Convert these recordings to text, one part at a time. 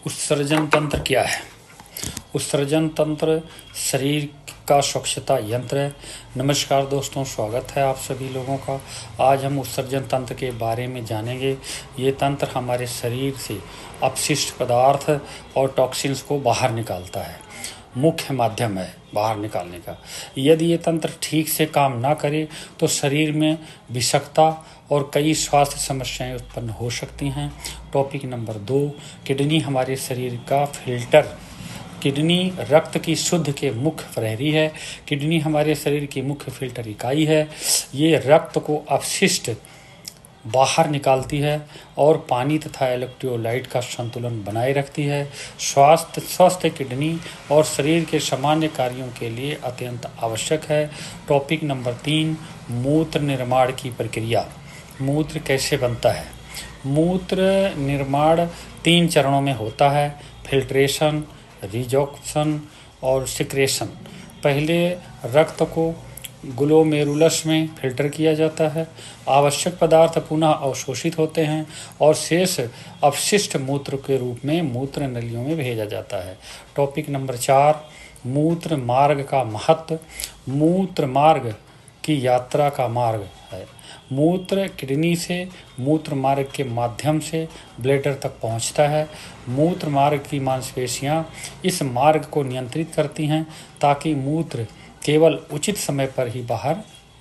उत्सर्जन तंत्र क्या है? उत्सर्जन तंत्र शरीर का स्वच्छता यंत्र है। नमस्कार दोस्तों, स्वागत है आप सभी लोगों का। आज हम उत्सर्जन तंत्र के बारे में जानेंगे। ये तंत्र हमारे शरीर से अपशिष्ट पदार्थ और टॉक्सिन्स को बाहर निकालता है, मुख्य माध्यम है बाहर निकालने का। यदि ये तंत्र ठीक से काम ना करे तो शरीर में विषाक्तता और कई स्वास्थ्य समस्याएं उत्पन्न हो सकती हैं। टॉपिक नंबर 2, किडनी हमारे शरीर का फिल्टर। किडनी रक्त की शुद्ध के मुख्य प्रहरी है। किडनी हमारे शरीर की मुख्य फिल्टर इकाई है। ये रक्त को अपशिष्ट बाहर निकालती है और पानी तथा इलेक्ट्रोलाइट का संतुलन बनाए रखती है। स्वस्थ किडनी और शरीर के सामान्य कार्यों के लिए अत्यंत आवश्यक है। टॉपिक नंबर 3, मूत्र निर्माण की प्रक्रिया। मूत्र कैसे बनता है? मूत्र निर्माण 3 चरणों में होता है: फिल्ट्रेशन, रिजॉर्प्शन और सिक्रेशन। पहले रक्त को ग्लोमेरुलस में फिल्टर किया जाता है। आवश्यक पदार्थ पुनः अवशोषित होते हैं और शेष अपशिष्ट मूत्र के रूप में मूत्र नलियों में भेजा जाता है। टॉपिक नंबर 4, मूत्र मार्ग का महत्व। मूत्र मार्ग की यात्रा का मार्ग है। मूत्र किडनी से मूत्र मार्ग के माध्यम से ब्लैडर तक पहुंचता है। मूत्र मार्ग की मांसपेशियां इस मार्ग को नियंत्रित करती हैं ताकि मूत्र केवल उचित समय पर ही बाहर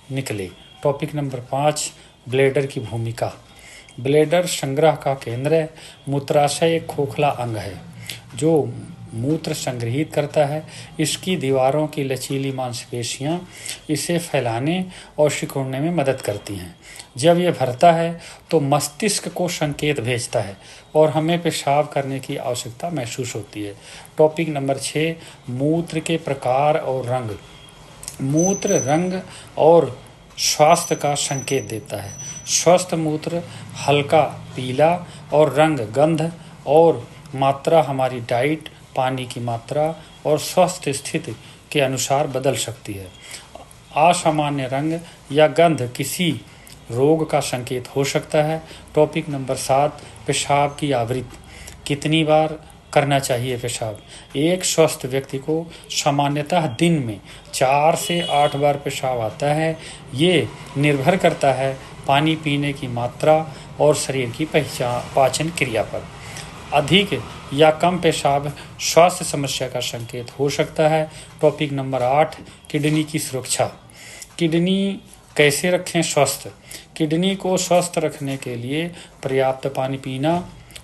निकले। टॉपिक नंबर 5, ब्लैडर की भूमिका। ब्लैडर संग्रह का केंद्र है। मूत्राशय एक खोखला अंग है जो मूत्र संग्रहित करता है। इसकी दीवारों की लचीली मांसपेशियां इसे फैलाने और सिकुड़ने में मदद करती हैं। जब यह भरता है तो मस्तिष्क को संकेत भेजता है और हमें पेशाब करने की आवश्यकता महसूस होती है। टॉपिक नंबर 6, मूत्र के प्रकार और रंग। मूत्र रंग और स्वास्थ्य का संकेत देता है। स्वस्थ मूत्र हल्का पीला और रंग गंध और मात्रा हमारी डाइट, पानी की मात्रा और स्वस्थ स्थिति के अनुसार बदल सकती है। असामान्य रंग या गंध किसी रोग का संकेत हो सकता है। टॉपिक नंबर 7, पेशाब की आवृत्ति। कितनी बार करना चाहिए पेशाब? एक स्वस्थ व्यक्ति को सामान्यतः दिन में 4 से 8 बार पेशाब आता है। ये निर्भर करता है पानी पीने की मात्रा और शरीर की पाचन क्रिया पर। अधिक या कम पेशाब स्वास्थ्य समस्या का संकेत हो सकता है। टॉपिक नंबर 8, किडनी की सुरक्षा। किडनी कैसे रखें स्वस्थ? किडनी को स्वस्थ रखने के लिए पर्याप्त पानी पीना,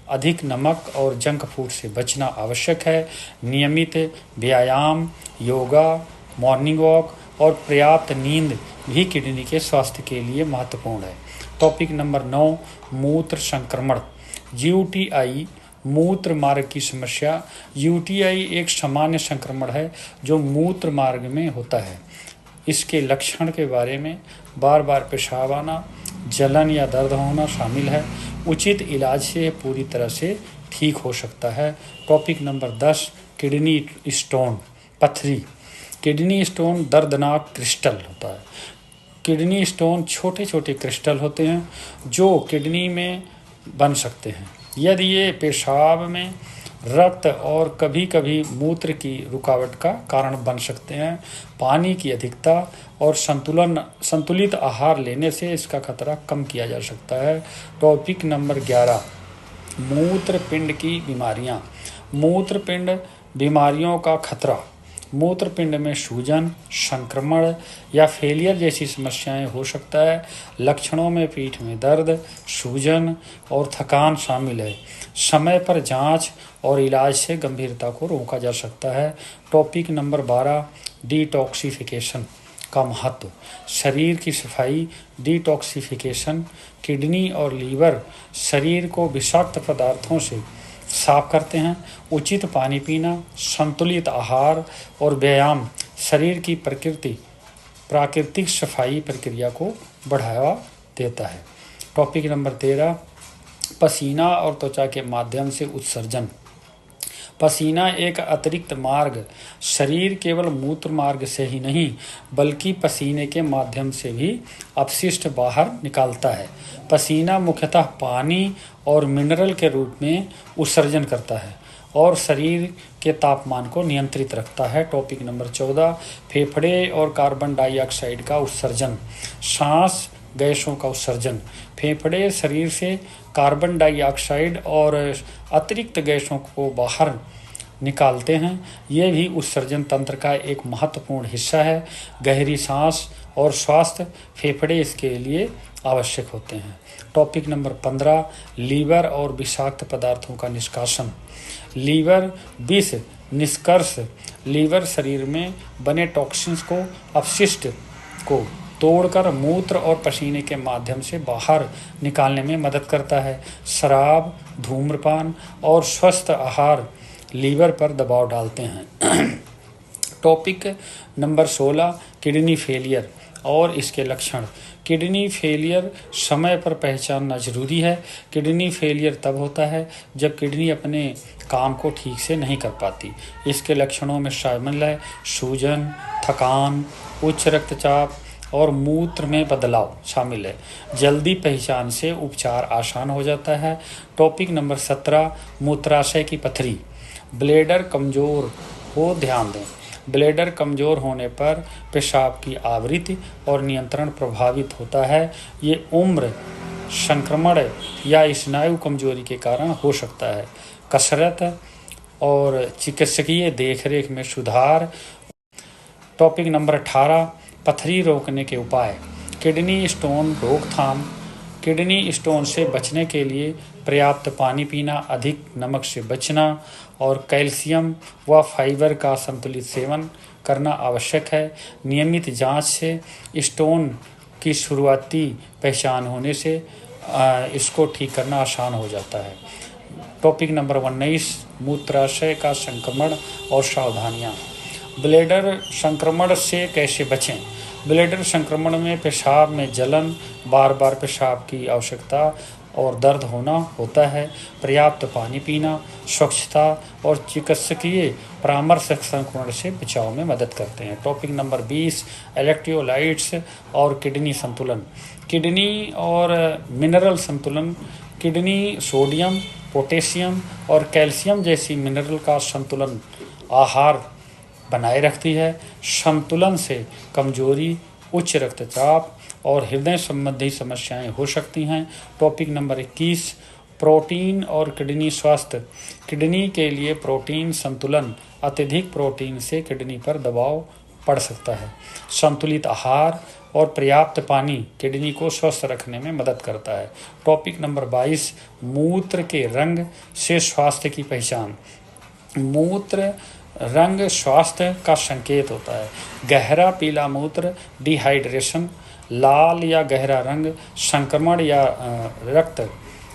अधिक नमक और जंक फूड से बचना आवश्यक है। नियमित व्यायाम, योगा, मॉर्निंग वॉक और पर्याप्त नींद भी किडनी के स्वास्थ्य के लिए महत्वपूर्ण है। टॉपिक नंबर 9, मूत्र संक्रमण। यूटीआई मूत्र मार्ग की समस्या। यूटीआई एक सामान्य संक्रमण है जो मूत्र मार्ग में होता है। इसके लक्षण के बारे में बार बार पेशाब आना, जलन या दर्द होना शामिल है। उचित इलाज से पूरी तरह से ठीक हो सकता है। टॉपिक नंबर 10, किडनी स्टोन, पथरी। किडनी स्टोन दर्दनाक क्रिस्टल होता है। किडनी स्टोन छोटे छोटे क्रिस्टल होते हैं जो किडनी में बन सकते हैं। यदि ये पेशाब में रक्त और कभी कभी मूत्र की रुकावट का कारण बन सकते हैं। पानी की अधिकता और संतुलित आहार लेने से इसका खतरा कम किया जा सकता है। टॉपिक नंबर 11, मूत्रपिंड की बीमारियां। मूत्रपिंड बीमारियों का खतरा। मूत्रपिंड में सूजन, संक्रमण या फेलियर जैसी समस्याएं हो सकता है। लक्षणों में पीठ में दर्द, सूजन और थकान शामिल है। समय पर जांच और इलाज से गंभीरता को रोका जा सकता है। टॉपिक नंबर 12, डिटॉक्सिफिकेशन का महत्व। शरीर की सफाई। डिटॉक्सिफिकेशन किडनी और लीवर शरीर को विषाक्त पदार्थों से साफ करते हैं। उचित पानी पीना, संतुलित आहार और व्यायाम शरीर की प्राकृतिक सफाई प्रक्रिया को बढ़ावा देता है। टॉपिक नंबर 13, पसीना और त्वचा के माध्यम से उत्सर्जन। पसीना एक अतिरिक्त मार्ग शरीर केवल मूत्र मार्ग से ही नहीं बल्कि पसीने के माध्यम से भी अपशिष्ट बाहर निकालता है। पसीना मुख्यतः पानी और मिनरल के रूप में उत्सर्जन करता है और शरीर के तापमान को नियंत्रित रखता है। टॉपिक नंबर 14, फेफड़े और कार्बन डाइऑक्साइड का उत्सर्जन। सांस गैसों का उत्सर्जन। फेफड़े शरीर से कार्बन डाइऑक्साइड और अतिरिक्त गैसों को बाहर निकालते हैं। ये भी उत्सर्जन तंत्र का एक महत्वपूर्ण हिस्सा है। गहरी सांस और स्वास्थ्य फेफड़े इसके लिए आवश्यक होते हैं। टॉपिक नंबर 15, लीवर और विषाक्त पदार्थों का निष्कासन। लीवर विष निष्कर्ष। लीवर शरीर में बने टॉक्सिन्स को अपशिष्ट को तोड़कर मूत्र और पसीने के माध्यम से बाहर निकालने में मदद करता है। शराब, धूम्रपान और स्वस्थ आहार लीवर पर दबाव डालते हैं। टॉपिक नंबर 16, किडनी फेलियर और इसके लक्षण। किडनी फेलियर समय पर पहचानना जरूरी है। किडनी फेलियर तब होता है जब किडनी अपने काम को ठीक से नहीं कर पाती। इसके लक्षणों में शामिल है सूजन, थकान, उच्च रक्तचाप और मूत्र में बदलाव शामिल है। जल्दी पहचान से उपचार आसान हो जाता है। टॉपिक नंबर 17, मूत्राशय की पथरी। ब्लैडर कमज़ोर हो ध्यान दें। ब्लैडर कमज़ोर होने पर पेशाब की आवृत्ति और नियंत्रण प्रभावित होता है। ये उम्र, संक्रमण या स्नायु कमजोरी के कारण हो सकता है। कसरत और चिकित्सकीय देखरेख में सुधार। टॉपिक नंबर 18, पथरी रोकने के उपाय। किडनी स्टोन रोकथाम। किडनी स्टोन से बचने के लिए पर्याप्त पानी पीना, अधिक नमक से बचना और कैल्शियम व फाइबर का संतुलित सेवन करना आवश्यक है। नियमित जांच से स्टोन की शुरुआती पहचान होने से इसको ठीक करना आसान हो जाता है। टॉपिक नंबर 19, मूत्राशय का संक्रमण और सावधानियाँ। ब्लैडर संक्रमण से कैसे बचें। ब्लैडर संक्रमण में पेशाब में जलन, बार बार पेशाब की आवश्यकता और दर्द होना होता है। पर्याप्त पानी पीना, स्वच्छता और चिकित्सकीय परामर्श संक्रमण से बचाव में मदद करते हैं। टॉपिक नंबर 20, इलेक्ट्रोलाइट्स और किडनी संतुलन। किडनी और मिनरल संतुलन। किडनी सोडियम, पोटेशियम और कैल्शियम जैसी मिनरल का संतुलन आहार बनाए रखती है। संतुलन से कमजोरी, उच्च रक्तचाप और हृदय संबंधी समस्याएं हो सकती हैं। टॉपिक नंबर 21, प्रोटीन और किडनी स्वास्थ्य। किडनी के लिए प्रोटीन संतुलन। अत्यधिक प्रोटीन से किडनी पर दबाव पड़ सकता है। संतुलित आहार और पर्याप्त पानी किडनी को स्वस्थ रखने में मदद करता है। टॉपिक नंबर 22, मूत्र के रंग से स्वास्थ्य की पहचान। मूत्र रंग स्वास्थ्य का संकेत होता है। गहरा पीला मूत्र डिहाइड्रेशन, लाल या गहरा रंग संक्रमण या रक्त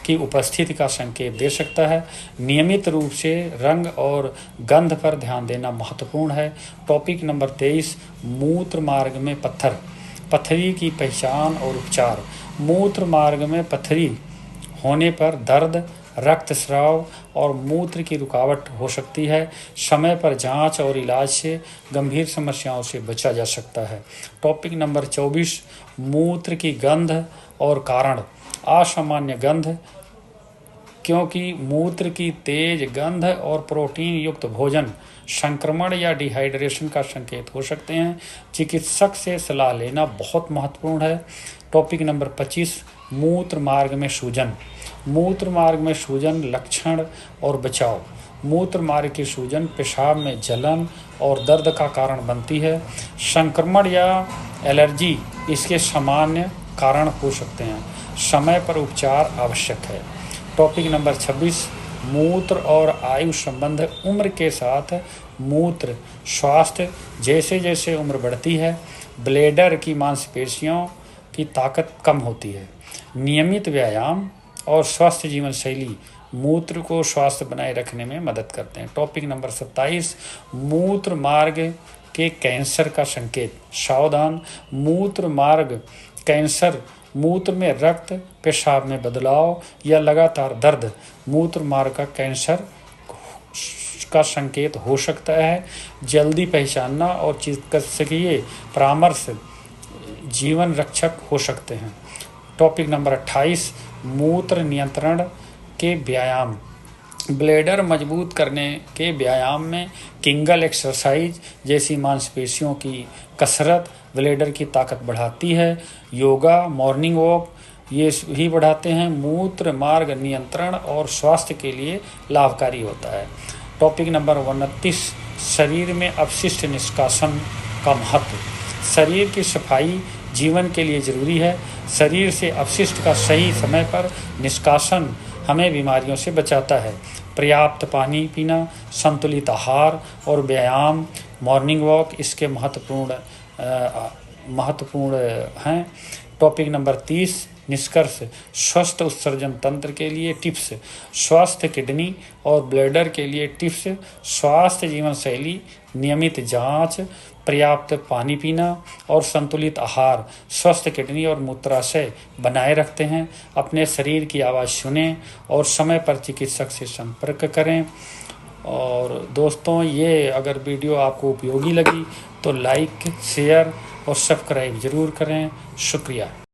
की उपस्थिति का संकेत दे सकता है। नियमित रूप से रंग और गंध पर ध्यान देना महत्वपूर्ण है। टॉपिक नंबर 23, मूत्र मार्ग में पथरी की पहचान और उपचार। मूत्र मार्ग में पथरी होने पर दर्द, रक्तस्राव और मूत्र की रुकावट हो सकती है। समय पर जांच और इलाज से गंभीर समस्याओं से बचा जा सकता है। टॉपिक नंबर 24, मूत्र की गंध और कारण। असामान्य गंध, क्योंकि मूत्र की तेज गंध और प्रोटीन युक्त भोजन संक्रमण या डिहाइड्रेशन का संकेत हो सकते हैं। चिकित्सक से सलाह लेना बहुत महत्वपूर्ण है। टॉपिक नंबर 25, मूत्र मार्ग में सूजन। मूत्र मार्ग में सूजन लक्षण और बचाव। मूत्र मार्ग की सूजन पेशाब में जलन और दर्द का कारण बनती है। संक्रमण या एलर्जी इसके सामान्य कारण हो सकते हैं। समय पर उपचार आवश्यक है। टॉपिक नंबर 26, मूत्र और आयु संबंध। उम्र के साथ मूत्र स्वास्थ्य। जैसे जैसे उम्र बढ़ती है ब्लैडर की मांसपेशियों की ताकत कम होती है। नियमित व्यायाम और स्वस्थ जीवन शैली मूत्र को स्वस्थ बनाए रखने में मदद करते हैं। टॉपिक नंबर 27, मूत्र मार्ग के कैंसर का संकेत। सावधान, मूत्र मार्ग कैंसर। मूत्र में रक्त, पेशाब में बदलाव या लगातार दर्द मूत्र मार्ग का कैंसर का संकेत हो सकता है। जल्दी पहचानना और चिकित्सकीय परामर्श जीवन रक्षक हो सकते हैं। टॉपिक नंबर 28, मूत्र नियंत्रण के व्यायाम। ब्लैडर मजबूत करने के व्यायाम में किंगल एक्सरसाइज जैसी मांसपेशियों की कसरत ब्लैडर की ताकत बढ़ाती है। योगा, मॉर्निंग वॉक ये ही बढ़ाते हैं। मूत्र मार्ग नियंत्रण और स्वास्थ्य के लिए लाभकारी होता है। टॉपिक नंबर 29, शरीर में अपशिष्ट निष्कासन का महत्व। शरीर की सफाई जीवन के लिए जरूरी है। शरीर से अपशिष्ट का सही समय पर निष्कासन हमें बीमारियों से बचाता है। पर्याप्त पानी पीना, संतुलित आहार और व्यायाम, मॉर्निंग वॉक इसके महत्वपूर्ण हैं। टॉपिक नंबर 30, निष्कर्ष। स्वस्थ उत्सर्जन तंत्र के लिए टिप्स। स्वस्थ किडनी और ब्लैडर के लिए टिप्स। स्वास्थ्य जीवन शैली, नियमित जांच, पर्याप्त पानी पीना और संतुलित आहार स्वस्थ किडनी और मूत्राशय बनाए रखते हैं। अपने शरीर की आवाज़ सुनें और समय पर चिकित्सक से संपर्क करें। और दोस्तों, ये अगर वीडियो आपको उपयोगी लगी तो लाइक, शेयर और सब्सक्राइब ज़रूर करें। शुक्रिया।